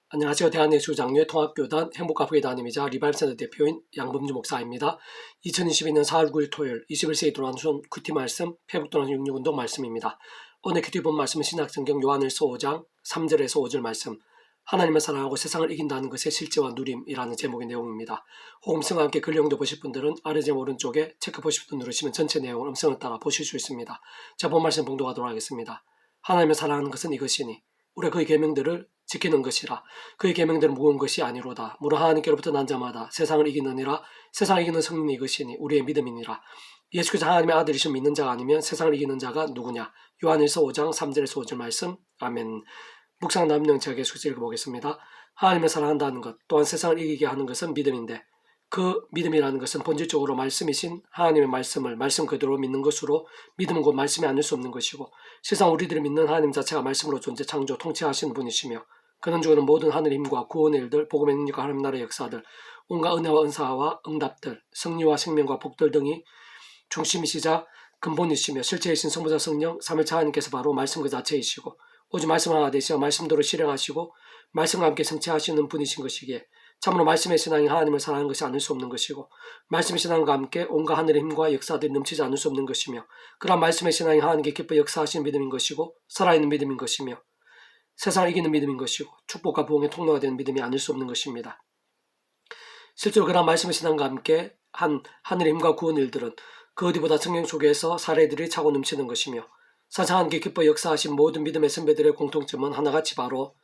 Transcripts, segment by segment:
안녕하세요. 대한예수장로회 통합교단 행복가족의 담임이자 리바이브센터 대표인 양범주 목사입니다. 2022년 4월 9일 토요일 21세기 돌아오신 큐티 말씀 회복도난 66운동 말씀입니다. 오늘 큐티 본 말씀은 신약성경 요한일서 5장 3절에서 5절 말씀, 하나님을 사랑하고 세상을 이긴다는 것의 실제와 누림이라는 제목의 내용입니다. 혹 음성과 함께 근령도 보실 분들은 아래 제 오른쪽에 체크 보실 버튼 누르시면 전체 내용을 음성을 따라 보실 수 있습니다. 자, 본 말씀 봉독하도록 하겠습니다. 하나님을 사랑하는 것은 이것이니 우리가 그의 계명들을 지키는 것이라. 그의 계명들은 무거운 것이 아니로다. 무릇 하나님께로부터 난 자마다 세상을 이기느니라. 세상을 이기는 성령이 이것이니 우리의 믿음이니라. 예수께서 하나님의 아들이신 믿는 자가 아니면 세상을 이기는 자가 누구냐. 요한일서 5장 3절에서 5절 말씀. 아멘. 묵상 남용 제가 계속 읽어보겠습니다. 하나님을 사랑한다는 것 또한 세상을 이기게 하는 것은 믿음인데, 그 믿음이라는 것은 본질적으로 말씀이신 하나님의 말씀을 말씀 그대로 믿는 것으로, 믿음은 곧 말씀이 아닐 수 없는 것이고, 세상 우리들이 믿는 하나님 자체가 말씀으로 존재, 창조, 통치하시는 분이시며, 그는 주는 모든 하늘의 힘과 구원의 일들, 복음의 능력과 하나님 나라의 역사들, 온갖 은혜와 은사와 응답들, 승리와 생명과 복들 등이 중심이시자 근본이시며 실체이신 성부자 성령 삼일차 하나님께서 바로 말씀 그 자체이시고, 오직 말씀 하나 되시어 말씀대로 실행하시고 말씀과 함께 성취하시는 분이신 것이기에 참으로 말씀의 신앙이 하나님을 사랑하는 것이 아닐 수 없는 것이고, 말씀의 신앙과 함께 온갖 하늘의 힘과 역사들이 넘치지 않을 수 없는 것이며, 그러한 말씀의 신앙이 하나님께 기뻐 역사하시는 믿음인 것이고 살아있는 믿음인 것이며 세상을 이기는 믿음인 것이고 축복과 부흥의 통로가 되는 믿음이 아닐 수 없는 것입니다. 실제로 그러한 말씀의 신앙과 함께 한 하늘의 힘과 구원 일들은 그 어디보다 성경 속에서 사례들이 차고 넘치는 것이며, 사실 하나님께 기뻐 역사하신 모든 믿음의 선배들의 공통점은 하나같이 바로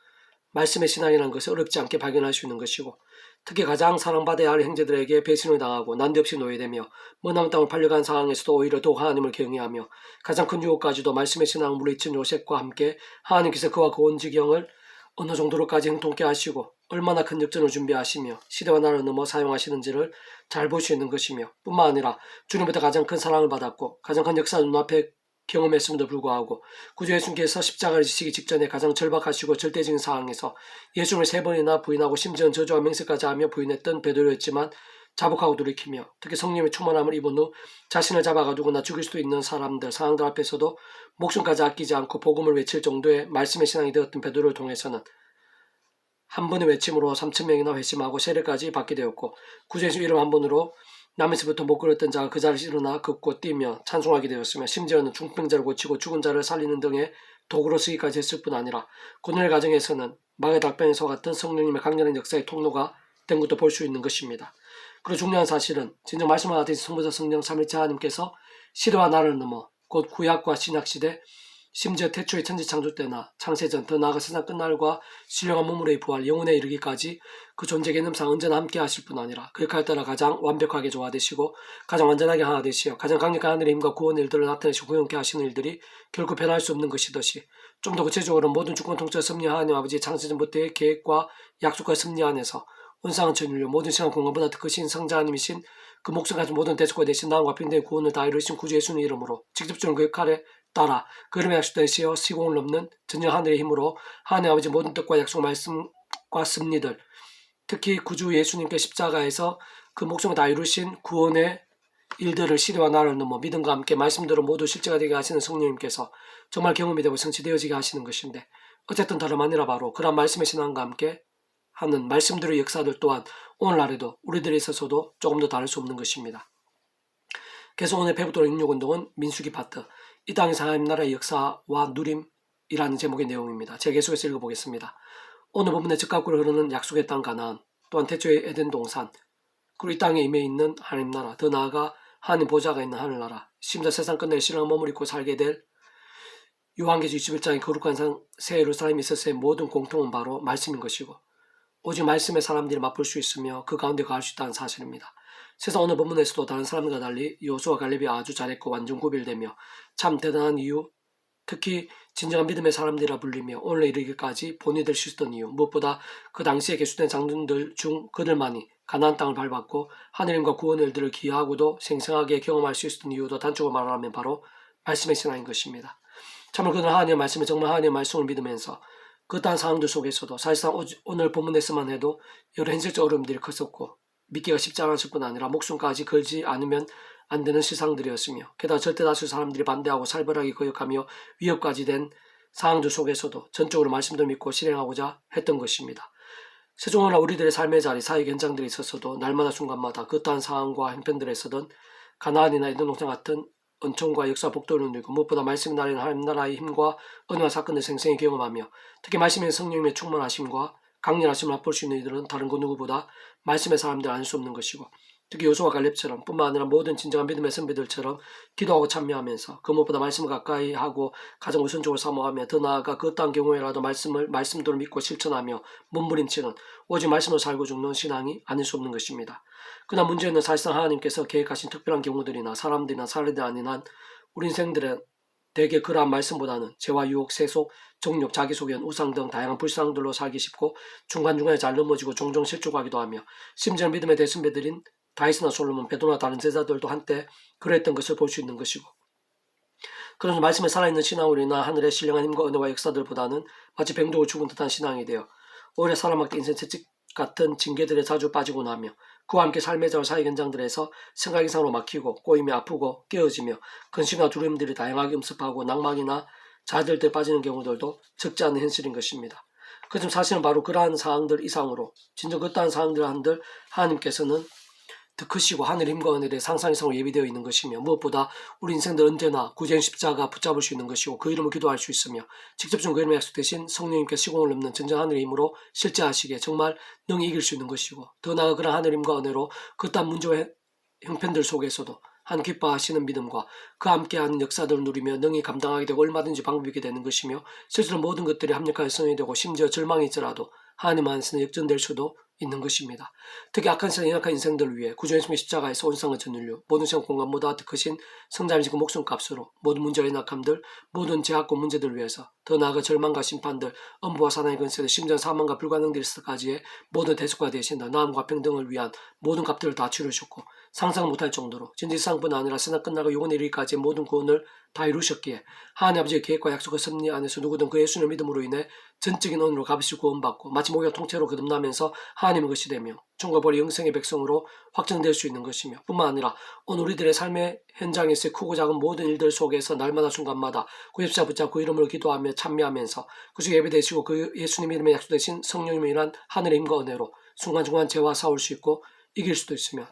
말씀의 신앙이라는 것을 어렵지 않게 발견할 수 있는 것이고, 특히 가장 사랑받아야 할 형제들에게 배신을 당하고 난데없이 노예되며 머나먼 땅을 팔려간 상황에서도 오히려 더욱 하나님을 경외하며 가장 큰 유혹까지도 말씀의 신앙을 물리친 요셉과 함께 하나님께서 그와 그 온 지경을 어느 정도로까지 형통케 하시고 얼마나 큰 역전을 준비하시며 시대와 나라를 넘어 사용하시는지를 잘 볼 수 있는 것이며, 뿐만 아니라 주님부터 가장 큰 사랑을 받았고 가장 큰 역사를 눈앞에 경험했음에도 불구하고 구주 예수님께서 십자가를 지시기 직전에 가장 절박하시고 절대적인 상황에서 예수님을 3번이나 부인하고 심지어는 저주와 맹세까지 하며 부인했던 베드로였지만 자복하고 돌이키며, 특히 성령의 충만함을 입은 후 자신을 잡아가두거나 죽일 수도 있는 상황들 앞에서도 목숨까지 아끼지 않고 복음을 외칠 정도의 말씀의 신앙이 되었던 베드로를 통해서는 한 번의 외침으로 3,000명이나 회심하고 세례까지 받게 되었고, 구주 예수 이름 한 번으로 남에서부터 못 걸었던 자가 그 자리에서 일어나 걷고 뛰며 찬송하게 되었으며, 심지어는 중풍자를 고치고 죽은 자를 살리는 등의 도구로 쓰기까지 했을 뿐 아니라 고난의 과정에서는 마의 닭변에서 같은 성령님의 강렬한 역사의 통로가 된 것도 볼 수 있는 것입니다. 그리고 중요한 사실은 진정 말씀을 하듯이 성부자 성령 삼일체 하나님께서 시대와 나라를 넘어 곧 구약과 신약시대, 심지어 태초의 천지창조 때나 창세전, 더 나아가 세상 끝날과 신령한 몸으로의 부활, 영혼에 이르기까지 그 존재 개념상 언제나 함께 하실 뿐 아니라 그 역할에 따라 가장 완벽하게 조화되시고 가장 완전하게 하나 되시어 가장 강력한 하늘의 힘과 구원의 일들을 나타내시고 구현케 하시는 일들이 결코 변할 수 없는 것이듯이, 좀 더 구체적으로 모든 주권 통치와 섭리 하나님 아버지의 창세전부터의 계획과 약속과 섭리 안에서 온상한 전인류 모든 시간 공간보다 더 크신 성자님이신 그 목숨 가진 모든 대속과 대신 나음과 평등의 구원을 다 이루신 구주 예수님 이름으로 직접적으로 그 역할에 따라 그름의 약속되시어 시공을 넘는 전적 하늘의 힘으로 하나님 아버지 모든 뜻과 약속 말씀과 섭리들, 특히 구주 예수님께 십자가에서 그 목숨을 다 이루신 구원의 일들을 시대와 나라를 넘어 믿음과 함께 말씀대로 모두 실제가 되게 하시는 성령님께서 정말 경험이 되고 성취되어지게 하시는 것인데, 어쨌든 다름 아니라 바로 그런 말씀의 신앙과 함께 하는 말씀대로의 역사들 또한 오늘날에도 우리들에 있어서도 조금 더 다를 수 없는 것입니다. 계속 오늘 배부도록 66운동은 민수기 파트, 이 땅에서 하나님 나라의 역사와 누림이라는 제목의 내용입니다. 제가 계속해서 읽어보겠습니다. 오늘 본문의 즉각으로 흐르는 약속의 땅 가나안, 또한 태초의 에덴 동산, 그리고 이 땅에 임해 있는 하나님 나라, 더 나아가 하나님 보좌가 있는 하늘나라, 심지어 세상 끝내 신랑을 머무르고 살게 될 요한계시 21장의 거룩한 새 예루살렘이 있었을 모든 공통은 바로 말씀인 것이고, 오직 말씀의 사람들이 맛볼 수 있으며 그 가운데 거할 수 있다는 사실입니다. 세상 오늘 본문에서도 다른 사람들과 달리 여호수아 갈렙이 아주 잘했고 완전 구별되며 참 대단한 이유, 특히 진정한 믿음의 사람들이라 불리며 오늘 이르기까지 본이 될 수 있었던 이유, 무엇보다 그 당시에 계수된 장군들 중 그들만이 가나안 땅을 밟았고 하늘님과 구원의 일들을 기하고도 생생하게 경험할 수 있었던 이유도 단적으로 말하면 바로 말씀의 신앙인 것입니다. 참으로 그들은 하나님의 말씀을 정말 하나님의 말씀을 믿으면서 그 어떠한 상황들 속에서도 사실상 오늘 본문에서만 해도 여러 현실적 어려움들이 컸었고 믿기가 쉽지 않았을 뿐 아니라 목숨까지 걸지 않으면 안 되는 시상들이었으며, 게다가 절대 다수 사람들이 반대하고 살벌하게 거역하며 위협까지 된 상황들 속에서도 전적으로 말씀도 믿고 실행하고자 했던 것입니다. 세종은 우리들의 삶의 자리, 사회 현장들에 있어서도 날마다 순간마다 그 어떠한 상황과 형편들에서든 가나안이나 에덴 동산 같은 은총과 역사 복도를 누리고 무엇보다 말씀이 나라는 하나님 나라의 힘과 은혜와 사건을 생생히 경험하며 특히 말씀의 성령님의 충만하심과 강렬하심을 맛볼 수 있는 이들은 다른 그 누구보다 말씀의 사람들 알 수 없는 것이고 특히 요수와 갈렙처럼 뿐만 아니라 모든 진정한 믿음의 선배들처럼 기도하고 참여하면서 그 무엇보다 말씀을 가까이 하고 가장 우선적으로 사모하며 더 나아가 그 어떠한 경우에라도 말씀들을 믿고 실천하며 몸부림치는 오직 말씀으로 살고 죽는 신앙이 아닐 수 없는 것입니다. 그러나 문제는 사실상 하나님께서 계획하신 특별한 경우들이나 사람들이나 사례들 아닌 한 우리 인생들은 대개 그러한 말씀보다는 죄와 유혹, 세속, 정욕, 자기소견, 우상 등 다양한 불상들로 살기 쉽고 중간중간에 잘 넘어지고 종종 실족하기도 하며 심지어 믿음의 대선배들인 다윗이나 솔로몬, 베드로나 다른 제자들도 한때 그랬던 것을 볼 수 있는 것이고 그런 말씀에 살아있는 신앙으로나 하늘의 신령한 힘과 은혜와 역사들보다는 마치 병들고 죽은 듯한 신앙이 되어 오히려 사람에게 인생 채찍 같은 징계들에 자주 빠지고 나며 그와 함께 삶의 자와 사회 현장들에서 생각 이상으로 막히고 꼬이며 아프고 깨어지며 근심과 두려움들이 다양하게 음습하고 낭망이나 자들들 빠지는 경우들도 적지 않은 현실인 것입니다. 그중 사실은 바로 그러한 상황들 이상으로 진정 그떠한 상황들 한들 하나님께서는 더 크시고 하늘 힘과 은혜의 상상 이상으로 예비되어 있는 것이며 무엇보다 우리 인생들 언제나 구제인 십자가 붙잡을 수 있는 것이고 그 이름을 기도할 수 있으며 직접 준 그 이름의 약속 대신 성령님께 시공을 넘는 전전 하늘의 힘으로 실제하시기에 정말 능히 이길 수 있는 것이고 더 나아가 그런 하늘 힘과 은혜로 그딴 문제와 형편들 속에서도 한 기뻐하시는 믿음과 그 함께하는 역사들을 누리며 능히 감당하게 되고 얼마든지 방법이 있게 되는 것이며 실제로 모든 것들이 합력하여 성이 되고 심지어 절망이 있더라도 하나님 안에서는 역전될 수도 있는 것입니다. 특히 악한 세상 연약한 인생들을 위해 구주예수님의 십자가에서 온상을 전율려 모든 시간 공간보다 더 크신 성자를 지고 목숨값으로 모든 문제와 연약함들 모든 죄악과 문제들을 위해서 더 나아가 절망과 심판들 엄부와 사나의 근세들 심지어 사망과 불가능들 있을까지의 모든 대속과 되신다. 나음과 평등을 위한 모든 값들을 다 치르셨고 상상 못할 정도로 진지상뿐 아니라 세상 끝나고 영원에 이르기까지의 모든 구원을 다 이루셨기에 하나님 아버지의 계획과 약속과 섭리 안에서 누구든 그 예수님의 믿음으로 인해 전적인 언으로 값없이 구원받고 마치 목욕 통째로 거듭나면서 하나님의 것이 되며 천국벌이 영생의 백성으로 확정될 수 있는 것이며 뿐만 아니라 오늘 우리들의 삶의 현장에서의 크고 작은 모든 일들 속에서 날마다 순간마다 그 십자가 붙잡고 그 이름으로 기도하며 참여하면서 그중 예배되시고 그 예수님 이름의 약속되신 성령님의 일한 하늘의 힘과 은혜로 순간순간 죄와 싸울 수 있고 이길 수도 있으며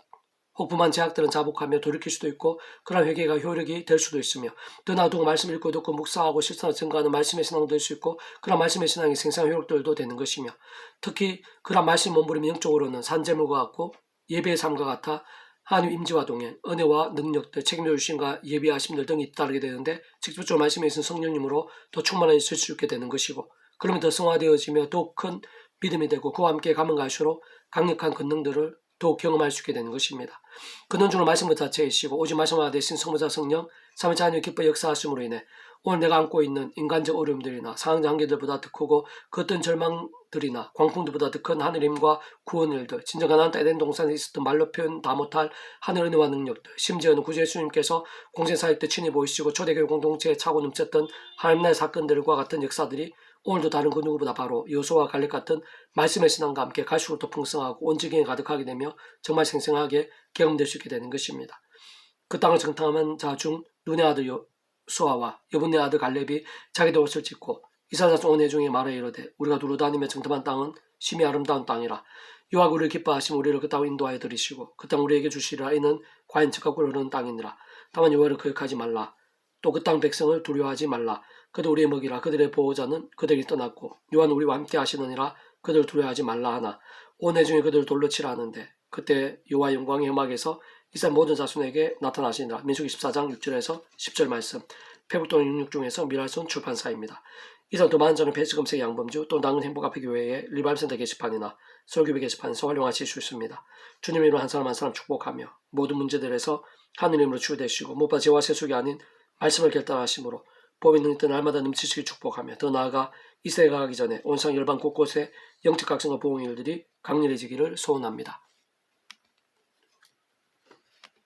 혹부만 제약들은 자복하며 돌이킬 수도 있고 그런 회개가 효력이 될 수도 있으며 더 나아두고 말씀 읽고 듣고 묵상하고 실천하고 증거하는 말씀의 신앙도 될 수 있고 그런 말씀의 신앙이 생생한 효력들도 되는 것이며 특히 그런 말씀 몸부림 영적으로는 산재물과 같고 예배의 삶과 같아 하나님 임재와 동행, 은혜와 능력들, 책임져 주심과 예비하심들 등이 따르게 되는데 직접적으로 말씀에 있는 성령님으로 더 충만하게 있을 수 있게 되는 것이고 그러면 더 성화되어지며 더 큰 믿음이 되고 그와 함께 가면 갈수록 강력한 권능들을 더욱 경험할 수 있게 되는 것입니다. 근원적으로 말씀 그 자체이시고 오직 말씀과 대신 성부자 성령 삼위자 하나님의 기뻐 역사하심으로 인해 오늘 내가 안고 있는 인간적 어려움들이나 상황적 한계들보다 더 크고 그 어떤 절망들이나 광풍들보다 더 큰 하늘 힘과 구원 일들 진정한 하나님 에덴 동산에 있었던 말로 표현 다 못할 하늘 은혜와 능력들 심지어는 구주 예수님께서 공생사역 때 친히 보이시고 초대교회 공동체에 차고 넘쳤던 하나님 나라의 사건들과 같은 역사들이 오늘도 다른 그 누구보다 바로 여호수아와 갈렙 같은 말씀의 신앙과 함께 갈수록 더 풍성하고 온전히 가득하게 되며 정말 생생하게 경험될 수 있게 되는 것입니다. 그 땅을 정탐한 자 중 눈의 아들 여호수아와 여분의 아들 갈렙이 자기도 옷을 찢고 이사야서 온 회중에 말하여 이르되 우리가 두루 다니며 정탐한 땅은 심히 아름다운 땅이라 여호와가 우리를 기뻐하시면 우리를 그 땅을 인도하여 들이시고 그 땅 우리에게 주시리라. 이는 과연 적합고 흐르는 땅이니라. 다만 여호와를 거역하지 말라. 또 그 땅 백성을 두려워하지 말라. 그들 우리의 먹이라. 그들의 보호자는 그들이 떠났고 여호와는 우리와 함께 하시느니라. 그들을 두려워하지 말라 하나 온 회중이 그들을 돌로 치라 하는데 그때 여호와 영광의 회막에서 이스라엘 모든 자손에게 나타나시니라. 민수기 14장 6절에서 10절 말씀 페북동 66 중에서 미랄손 출판사입니다. 이상 또 많은 저는 배스검색 양범주 또 나은 행복 앞에 교회의 리바임센터 게시판이나 설교비 게시판에서 활용하실 수 있습니다. 주님의 이름으로 한 사람 한 사람 축복하며 모든 문제들에서 하느님으로 치유되시고 무엇보다 죄와 세속이 아닌 말씀을 결단하심으로 법이 능히 날마다 넘치시길 축복하며 더 나아가 이 세대가 가기 전에 온상 열방 곳곳에 영적 각성과 보응의 일들이 강렬해지기를 소원합니다.